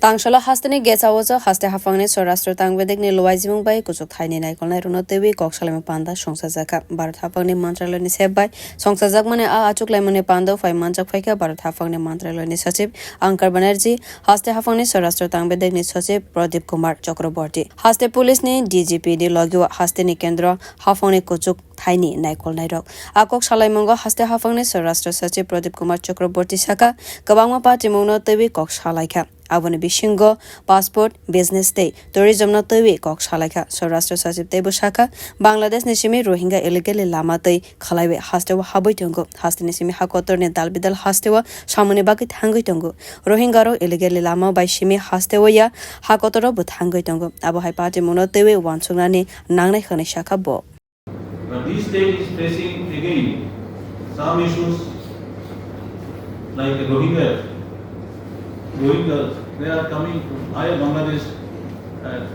Tangshala hasteni getsawozo haste hapangni sarastra tangbedek ni loaizimung bai kuchuk thaini naikolnai runo tewi koksalem panda songsajakha Bharat hapangni mantralayni sebai songsajak mane achuglaimwng panda phai manchak phaika Bharat hapangni mantralayni sachiv Ankar Banerjee haste hapangni sarastra tangbedek ni sachiv Pradeep Kumar Chakraborty haste police ni DGP ni logyo haste ni kendra hapangni kuchuk thaini naikolnai rok akok salaimungo haste hapangni sarastra sachiv Pradeep Kumar Chakraborty saka kabangma party mungno tewi kok salaikha Abone Bishingo, passport, business day, tourism na tewi kok salaikha sarastra sachiv tebu shaka Bangladesh ni simi Rohingya illegally lama tei khalaiwe hastewa haboi tongo haste ni simi hakotor ni dalbidal hastewa samuni baki thangoi tongo Rohingya ro illegally lama bai simi hastewa ya hakotor bu thangoi tongo abo hai party mono tewi wanchungnani nangnai khani shaka bo But this state is facing again some issues like the Rohingyas, they are coming from higher Bangladesh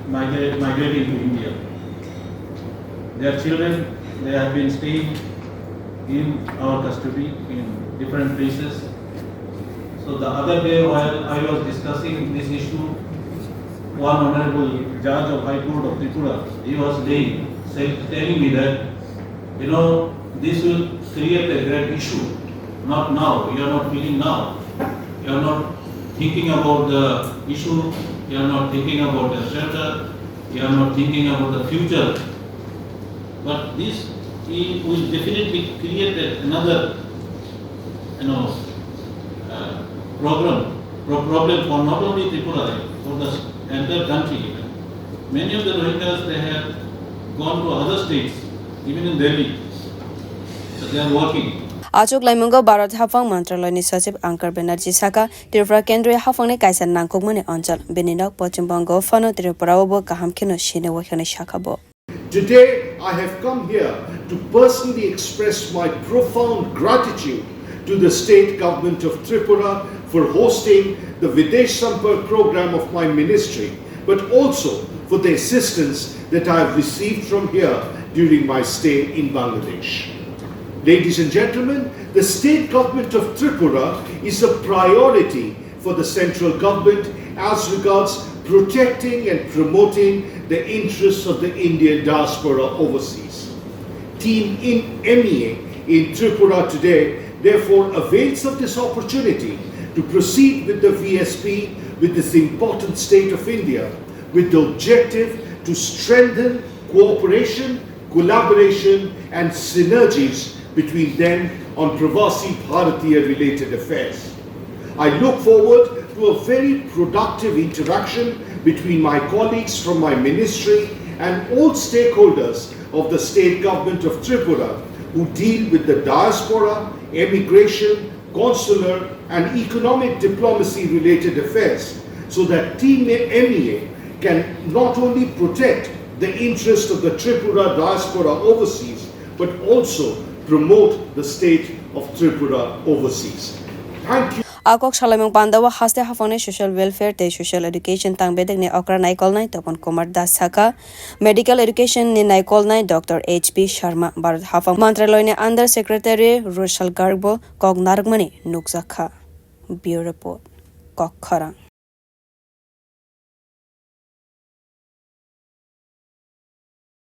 migrating to India. Their children, they have been staying in our custody in different places. So the other day while I was discussing this issue, one honorable judge of High Court of Tripura, he was telling me that, this will create a great issue. Not now, you are not feeling now. You are not thinking about the issue, you are not thinking about the shelter, you are not thinking about the future. But this will definitely create another problem for not only Tripura, for the entire country. Many of the Rohingyas, they have gone to other states, even in Delhi, so they are working. achuglaimwng Bharat hapang mantralayni sachiv Ankar Banerjee saka Tripura kendriya hapangni kaisa nangkukmani anchal beninok Paschim Bango phano Tripura bo kaham kheno sinewa khani shaka bo Today I have come here to personally express my profound gratitude to the state government of Tripura for hosting the Videsh Sampark program of my ministry, but also for the assistance that I have received from here during my stay in Bangladesh. Ladies and gentlemen, the state government of Tripura is a priority for the central government as regards protecting and promoting the interests of the Indian diaspora overseas. Team MEA in Tripura today therefore avails of this opportunity to proceed with the VSP with this important state of India with the objective to strengthen cooperation, collaboration and synergies between them on Pravasi Bharatiya related affairs. I look forward to a very productive interaction between my colleagues from my ministry and all stakeholders of the state government of Tripura who deal with the diaspora, immigration, consular and economic diplomacy related affairs so that Team MEA can not only protect the interest of the Tripura diaspora overseas but also promote the state of Tripura overseas. Thank you. Akok salamung pandawa haste hapangni social welfare te social education tangbedek ni okra naikolnai Tapan Kumar Das saka medical education ni naikolnai Dr. HP Sharma Bharat hapang mantralayni under secretary Roshal Garbo kognargmani nukjakha Bureau report Kokharang